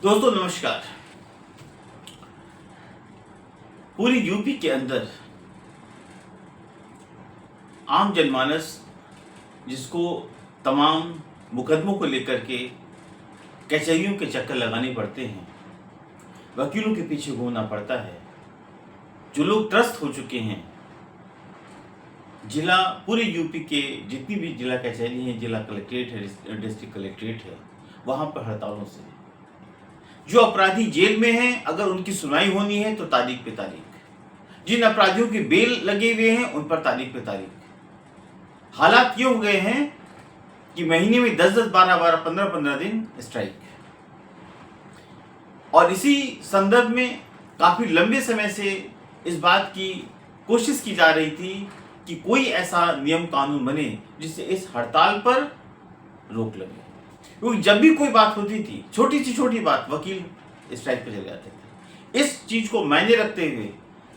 दोस्तों नमस्कार। पूरी यूपी के अंदर आम जनमानस जिसको तमाम मुकदमों को लेकर के कचहरियों के चक्कर लगाने पड़ते हैं, वकीलों के पीछे घूमना पड़ता है, जो लोग त्रस्त हो चुके हैं, जिला पूरे यूपी के जितनी भी जिला कचहरी हैं, जिला कलेक्ट्रेट है, डिस्ट्रिक्ट कलेक्ट्रेट है, वहाँ पर हड़तालों से जो अपराधी जेल में हैं, अगर उनकी सुनवाई होनी है तो तारीख पे तारीख, जिन अपराधियों के बेल लगे हुए हैं उन पर तारीख पे तारीख। हालात ये हो गए हैं कि महीने में 10-10, 12-12, 15-15 दिन स्ट्राइक। और इसी संदर्भ में काफी लंबे समय से इस बात की कोशिश की जा रही थी कि कोई ऐसा नियम कानून बने जिससे इस हड़ताल पर रोक लगे, क्योंकि जब भी कोई बात होती थी, छोटी सी छोटी बात, वकील स्ट्राइक पर चले जाते थे। इस चीज को मायने रखते हुए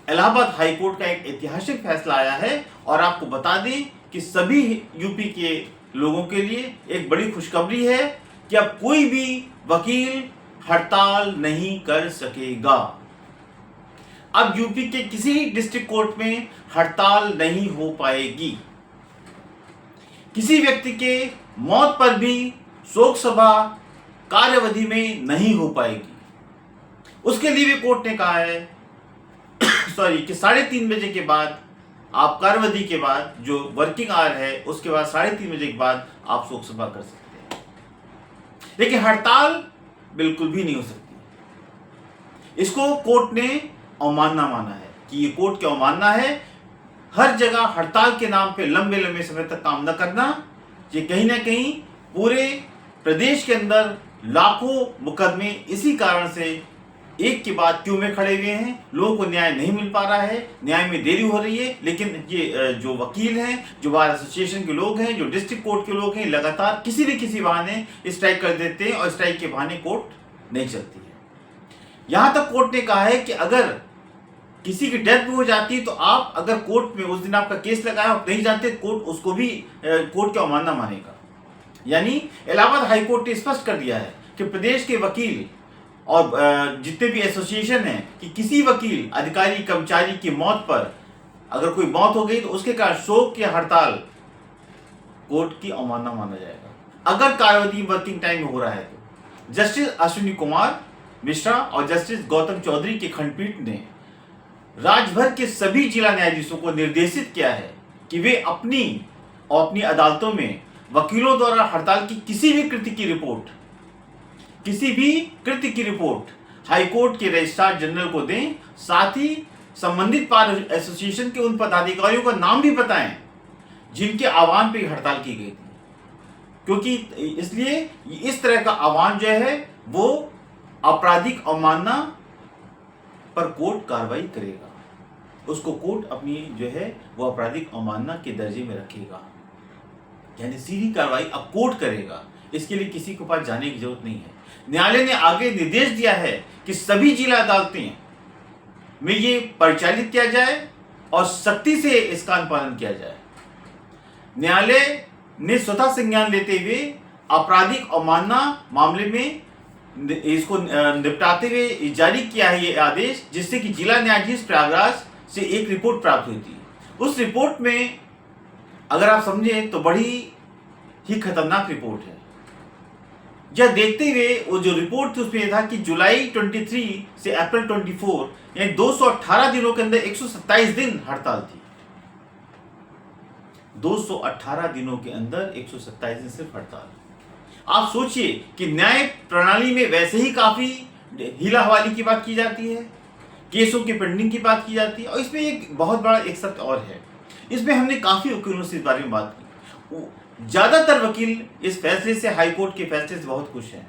इलाहाबाद हाई कोर्ट का एक ऐतिहासिक फैसला आया है और आपको बता दें कि सभी यूपी के लोगों के लिए एक बड़ी खुशखबरी है कि अब कोई भी वकील हड़ताल नहीं कर सकेगा। अब यूपी के किसी डिस्ट्रिक्ट कोर्ट में हड़ताल नहीं हो पाएगी। किसी व्यक्ति के मौत पर भी शोक सभा कार्यावधि में नहीं हो पाएगी। उसके लिए भी कोर्ट ने कहा है कि 3:30 बजे के बाद आप कार्यावधि के बाद जो वर्किंग आवर है उसके बाद 3:30 बजे के बाद आप शोक सभा कर सकते हैं, लेकिन हड़ताल बिल्कुल भी नहीं हो सकती। इसको कोर्ट ने अवमानना माना है कि ये कोर्ट की अवमानना है। हर जगह हड़ताल के नाम पे लंबे लंबे समय तक काम न करना, ये कहीं ना कहीं पूरे प्रदेश के अंदर लाखों मुकदमे इसी कारण से एक के बाद क्यों में खड़े हुए हैं। लोगों को न्याय नहीं मिल पा रहा है, न्याय में देरी हो रही है, लेकिन ये जो वकील हैं, जो बार एसोसिएशन के लोग हैं, जो डिस्ट्रिक्ट कोर्ट के लोग हैं, लगातार किसी न किसी बहाने स्ट्राइक कर देते हैं और स्ट्राइक के बहाने कोर्ट नहीं चलती है। यहां तक कोर्ट ने कहा है कि अगर किसी की डेथ भी हो जाती है तो आप अगर कोर्ट में उस दिन आपका केस लगाया आप नहीं जानते, कोर्ट उसको भी कोर्ट की अवमानना मानेगा। यानी इलाहाबाद हाई कोर्ट ने स्पष्ट कर दिया है कि प्रदेश के वकील और जितने भी एसोसिएशन हैं कि किसी वकील, अधिकारी, कर्मचारी की मौत पर अगर कोई मौत हो गई तो उसके कारण शोक या हड़ताल कोर्ट की अवमानना माना जाएगा। अगर कार्यावधि वर्किंग टाइम में हो रहा है तो जस्टिस अश्विनी कुमार मिश्रा और जस्टिस गौतम चौधरी की खंडपीठ ने राज्य भर के सभी जिला न्यायाधीशों को निर्देशित किया है कि वे अपनी अदालतों में वकीलों द्वारा हड़ताल की किसी भी कृत्य की रिपोर्ट हाई कोर्ट के रजिस्ट्रार जनरल को दें। साथ ही संबंधित बार एसोसिएशन के उन पदाधिकारियों का नाम भी बताएं जिनके आह्वान पर हड़ताल की गई थी, क्योंकि इसलिए इस तरह का आह्वान जो है वो आपराधिक अवमानना पर कोर्ट कार्रवाई करेगा, उसको कोर्ट अपनी जो है वो आपराधिक अवमानना के दर्जे में रखेगा। यानी सीधी कार्रवाई अब कोर्ट करेगा, इसके लिए किसी के पास जाने की जरूरत नहीं है। न्यायालय ने आगे निर्देश दिया है कि सभी जिला अदालतें में ये परिचालित किया जाए और सख्ती से इसका अनुपालन किया जाए। न्यायालय ने स्वतः संज्ञान लेते हुए आपराधिक अवमानना मामले में इसको निपटाते हुए जारी किया है ये आदेश, जिससे कि जिला न्यायाधीश प्रयागराज से एक रिपोर्ट प्राप्त हुई थी। उस रिपोर्ट में अगर आप समझें तो बड़ी ही खतरनाक रिपोर्ट है। यह देखते हुए वो जो रिपोर्ट थी उसमें था कि जुलाई 23 से अप्रैल 24 यानी 218 दिनों के अंदर 127 दिन हड़ताल थी। 218 दिनों के अंदर 127 दिन सिर्फ हड़ताल। आप सोचिए कि न्याय प्रणाली में वैसे ही काफी हीला हवाली की बात की जाती है, केसों की पेंडिंग की बात की जाती है, और इसमें एक बहुत बड़ा एक सत्य और है। इसमें हमने काफी वकीलों से इस बारे में बात की। ज्यादातर वकील इस फैसले से, हाई कोर्ट के फैसले से बहुत खुश हैं।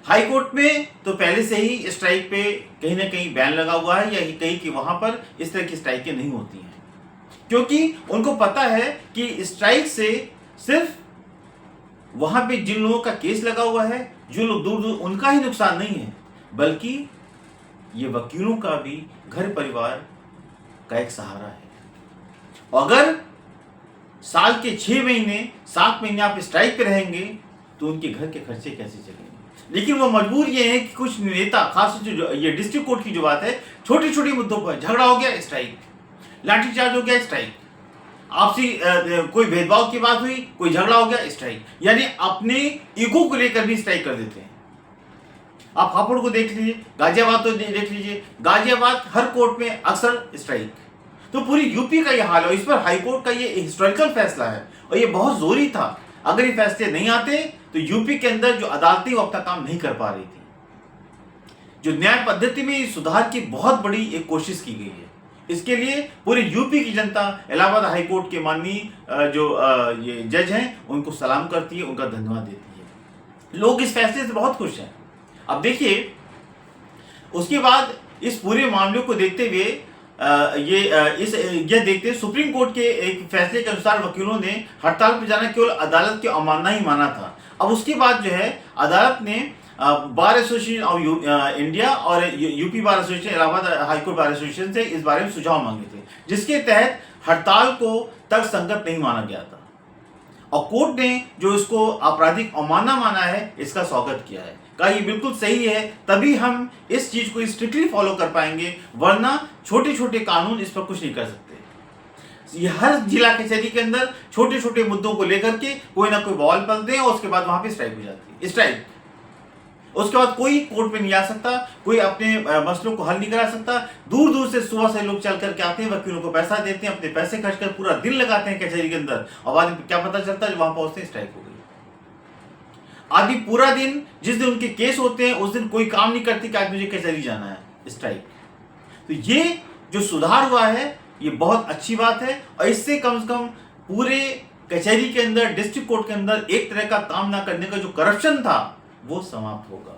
हाई कोर्ट में तो पहले से ही स्ट्राइक पे कहीं ना कहीं बैन लगा हुआ है, या कहीं कि वहां पर इस तरह की स्ट्राइकें नहीं होती हैं, क्योंकि उनको पता है कि स्ट्राइक से सिर्फ वहां पे जिन लोगों का केस लगा हुआ है, जो लोग दूर दूर, उनका ही नुकसान नहीं है, बल्कि ये वकीलों का भी घर परिवार का एक सहारा है। अगर साल के 6 महीने 7 महीने आप स्ट्राइक पे रहेंगे तो उनके घर के खर्चे कैसे चलेंगे। लेकिन वो मजबूर ये है कि कुछ नेता, खास जो ये डिस्ट्रिक्ट कोर्ट की जो बात है, छोटे छोटे मुद्दों पर झगड़ा हो गया स्ट्राइक, लाठीचार्ज हो गया स्ट्राइक, आपसी कोई भेदभाव की बात हुई, कोई झगड़ा हो गया स्ट्राइक, यानी अपने ईगो को लेकर भी स्ट्राइक कर देते हैं। आप हापुड़ को देख लीजिए, गाजियाबाद तो देख लीजिए, गाजियाबाद हर कोर्ट में अक्सर स्ट्राइक। तो पूरी यूपी का ये हाल है। इस पर हाईकोर्ट का ये हिस्टोरिकल फैसला है और ये बहुत जोरी था। अगर ये फैसले नहीं आते तो यूपी के अंदर जो अदालतें वो अपना काम नहीं कर पा रही थी। जो न्याय पद्धति में सुधार की बहुत बड़ी एक कोशिश की गई है, इसके लिए पूरी यूपी की जनता इलाहाबाद हाईकोर्ट के माननीय जो ये जज हैं उनको सलाम करती है, उनका धन्यवाद देती है। लोग इस फैसले से बहुत खुश हैं। अब देखिए, उसके बाद इस पूरे मामले को देखते हुए ये देखते सुप्रीम कोर्ट के एक फैसले के अनुसार वकीलों ने हड़ताल पर जाना केवल अदालत की अवमानना ही माना था। अब उसके बाद जो है अदालत ने बार एसोसिएशन ऑफ इंडिया और UP bar association, Allahabad high court bar association से इस बारे में सुझाव मांगे थे, जिसके तहत हड़ताल को तर्कसंगत नहीं माना गया था और कोर्ट ने जो इसको आपराधिक अवमानना माना है, इसका स्वागत किया है। कहा ये बिल्कुल सही है, तभी हम इस चीज को स्ट्रिक्टली फॉलो कर पाएंगे, वरना छोटे छोटे कानून इस पर कुछ नहीं कर सकते। ये हर जिला कचहरी के अंदर छोटे छोटे मुद्दों को लेकर के कोई ना कोई बवाल पलते हैं और उसके बाद वहां पे स्ट्राइक हो जाती है। स्ट्राइक उसके बाद कोई कोर्ट में नहीं आ सकता, कोई अपने मसलों को हल नहीं करा सकता। दूर दूर से सुबह से लोग चल करके आते हैं, वकीलों को पैसा देते हैं, अपने पैसे खर्च कर पूरा दिन लगाते हैं कचहरी के अंदर और बाद में क्या पता चलता है जब वहां पहुंचते हैं स्ट्राइक हो गई। आदि पूरा दिन, जिस दिन उनके केस होते हैं उस दिन कोई काम नहीं करती कि आज मुझे कचहरी जाना है, स्ट्राइक। तो ये जो सुधार हुआ है ये बहुत अच्छी बात है और इससे कम से कम पूरे कचहरी के अंदर, डिस्ट्रिक्ट कोर्ट के अंदर एक तरह का काम ना करने का जो करप्शन था वो समाप्त होगा।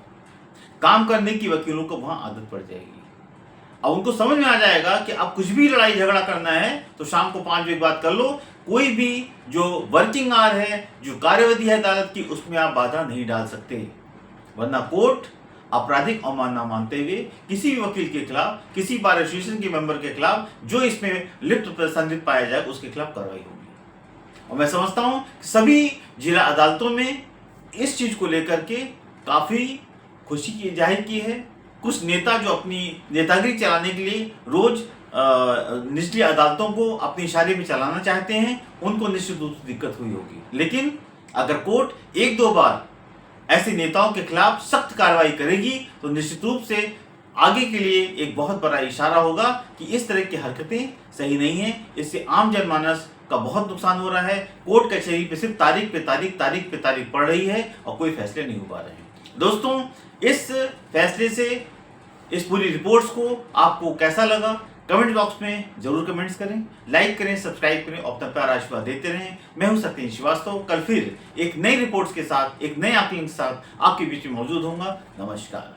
काम करने की वकीलों को वहां आदत पड़ जाएगी। अब उनको समझ में आ जाएगा कि अब कुछ भी लड़ाई झगड़ा करना है तो शाम को 5 बजे के बाद कर लो, कोई भी जो वर्किंग आवर है, जो कार्यविधि है अदालत की, उसमें आप बाधा नहीं डाल सकते, वरना कोर्ट आपराधिक अवमानना मानते हुए किसी भी वकील के खिलाफ, किसी बार एसोसिएशन के मेंबर के खिलाफ जो इसमें लिप्त संलिप्त पाया जाए उसके खिलाफ कार्रवाई होगी। और मैं समझता हूं कि सभी जिला अदालतों में इस चीज को लेकर के काफी खुशी की जाहिर की है। कुछ नेता जो अपनी नेतागिरी चलाने के लिए रोज निचली अदालतों को अपने इशारे में चलाना चाहते हैं, उनको निश्चित रूप से दिक्कत हुई होगी। लेकिन अगर कोर्ट 1-2 बार ऐसे नेताओं के खिलाफ सख्त कार्रवाई करेगी तो निश्चित रूप से आगे के लिए एक बहुत बड़ा इशारा होगा कि इस तरह की हरकतें सही नहीं है। इससे आम जनमानस का बहुत नुकसान हो रहा है। कोर्ट कचहरी पे सिर्फ तारीख पे तारीख पड़ रही है और कोई फैसले नहीं हो पा रहे हैं। दोस्तों, इस फैसले से, इस पूरी रिपोर्ट्स को आपको कैसा लगा कमेंट बॉक्स में जरूर कमेंट्स करें, लाइक करें, सब्सक्राइब करें और अपना प्यार आशीर्वाद देते रहें। मैं हूं सत्येंद्र श्रीवास्तव। कल फिर एक नई रिपोर्ट्स के साथ, एक नए आकलन के साथ आपके बीच में मौजूद होऊंगा। नमस्कार।